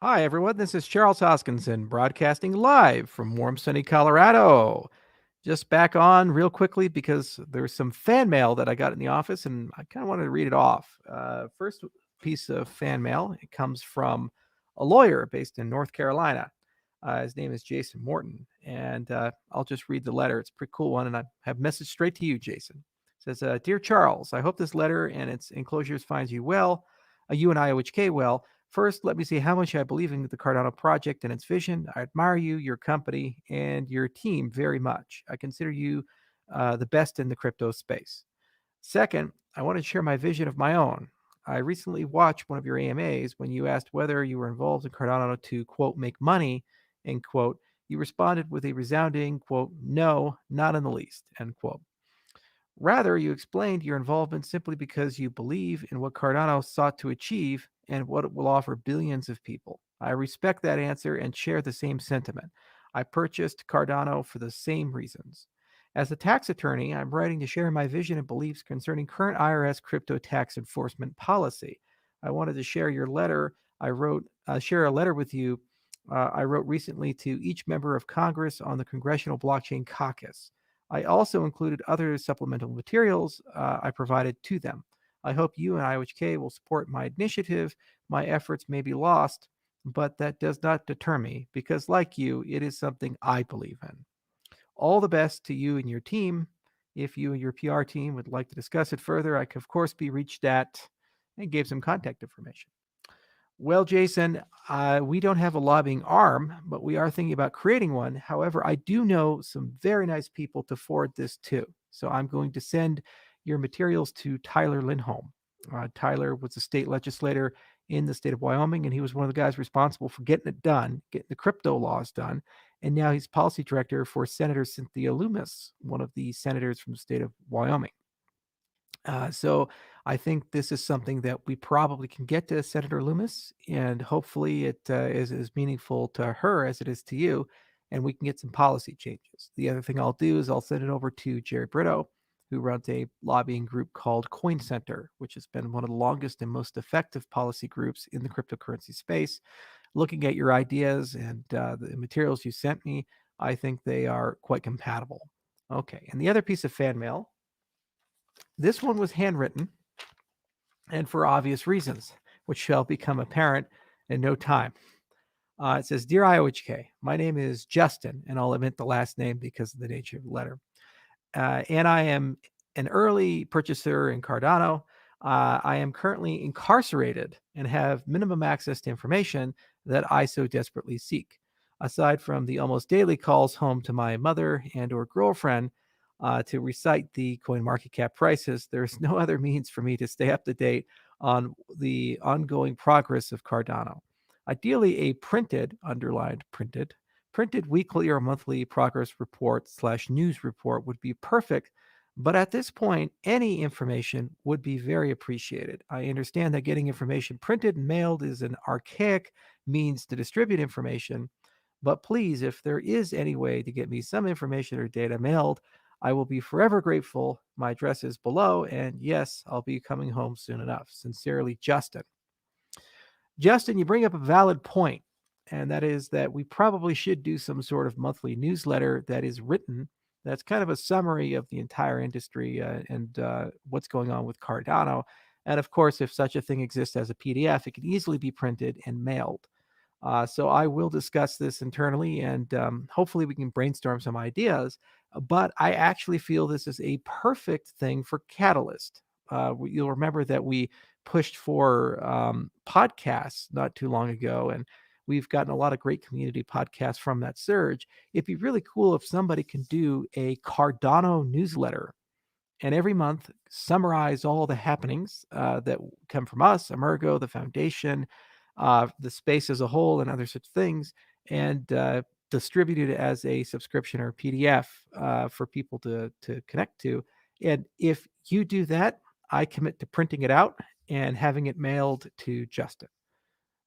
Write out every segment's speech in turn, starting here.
Hi, everyone. This is Charles Hoskinson broadcasting live from warm, sunny Colorado. Just back on real quickly because there's some fan mail that I got in the office and I kind of wanted to read it off. First piece of fan mail, it comes from a lawyer based in North Carolina. His name is Jason Morton, and I'll just read the letter. It's a pretty cool one, and I have a message straight to you, Jason. It says, Dear Charles, I hope this letter and its enclosures finds you well, you and IOHK well. First, let me say how much I believe in the Cardano project and its vision. I admire you, your company, and your team very much. I consider you the best in the crypto space. Second, I want to share my vision of my own. I recently watched one of your AMAs when you asked whether you were involved in Cardano to, quote, make money, end quote. You responded with a resounding, quote, no, not in the least, end quote. Rather, you explained your involvement simply because you believe in what Cardano sought to achieve and what it will offer billions of people. I respect that answer and share the same sentiment. I purchased Cardano for the same reasons. As a tax attorney, I'm writing to share my vision and beliefs concerning current IRS crypto tax enforcement policy. I wanted to share your letter. Share a letter with you. I wrote recently to each member of Congress on the Congressional Blockchain Caucus. I also included other supplemental materials I provided to them. I hope you and IOHK will support my initiative. My efforts may be lost, but that does not deter me because, like you, it is something I believe in. All the best to you and your team. If you and your PR team would like to discuss it further, I could, of course, be reached at and gave some contact information. Well, Jason, we don't have a lobbying arm, but we are thinking about creating one. However, I do know some very nice people to forward this to. So I'm going to send your materials to Tyler Lindholm. Tyler was a state legislator in the state of Wyoming, and he was one of the guys responsible for getting it done, getting the crypto laws done. And now he's policy director for Senator Cynthia Loomis, one of the senators from the state of Wyoming. So I think this is something that we probably can get to Senator Loomis, and hopefully it is as meaningful to her as it is to you, and we can get some policy changes. The other thing I'll do is I'll send it over to Jerry Brito, who runs a lobbying group called Coin Center, which has been one of the longest and most effective policy groups in the cryptocurrency space. Looking at your ideas and the materials you sent me, I think they are quite compatible. Okay, and the other piece of fan mail, this one was handwritten and for obvious reasons, which shall become apparent in no time. It says, Dear IOHK, my name is Justin, and I'll omit the last name because of the nature of the letter. And I am an early purchaser in Cardano. I am currently incarcerated and have minimum access to information that I so desperately seek. Aside from the almost daily calls home to my mother and or girlfriend to recite the coin market cap prices, there's no other means for me to stay up to date on the ongoing progress of Cardano. Ideally, a printed, underlined printed weekly or monthly progress report / news report would be perfect. But at this point, any information would be very appreciated. I understand that getting information printed and mailed is an archaic means to distribute information. But please, if there is any way to get me some information or data mailed, I will be forever grateful. My address is below, and yes, I'll be coming home soon enough. Sincerely, Justin. Justin, you bring up a valid point, and that is that we probably should do some sort of monthly newsletter that is written. That's kind of a summary of the entire industry and what's going on with Cardano. And of course, if such a thing exists as a PDF, it can easily be printed and mailed. So I will discuss this internally, and hopefully we can brainstorm some ideas. But I actually feel this is a perfect thing for Catalyst. You'll remember that we pushed for podcasts not too long ago, and we've gotten a lot of great community podcasts from that surge. It'd be really cool if somebody can do a Cardano newsletter and every month summarize all the happenings that come from us, Emergo, the foundation, the space as a whole, and other such things, and distribute it as a subscription or PDF for people to connect to. And if you do that, I commit to printing it out and having it mailed to Justin.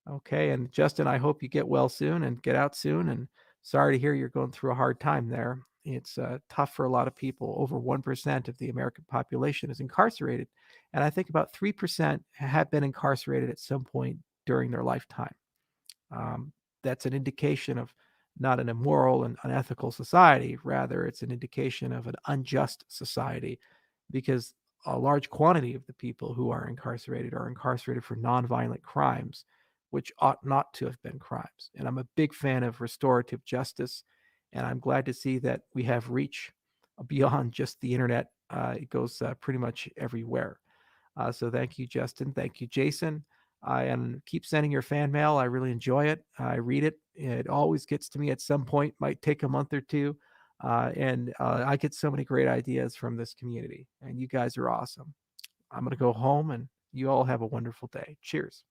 Okay, and Justin, I hope you get well soon and get out soon. And sorry to hear you're going through a hard time there. It's tough for a lot of people. Over 1% of the American population is incarcerated. And I think about 3% have been incarcerated at some point during their lifetime. Um, that's an indication of not an immoral and unethical society. Rather, it's an indication of an unjust society because a large quantity of the people who are incarcerated for nonviolent crimes, which ought not to have been crimes. And I'm a big fan of restorative justice, and I'm glad to see that we have reach beyond just the internet. It goes pretty much everywhere. So thank you, Justin. Thank you, Jason. And keep sending your fan mail. I really enjoy it. I read it. It always gets to me at some point. Might take a month or two. And I get so many great ideas from this community. And you guys are awesome. I'm going to go home and you all have a wonderful day. Cheers.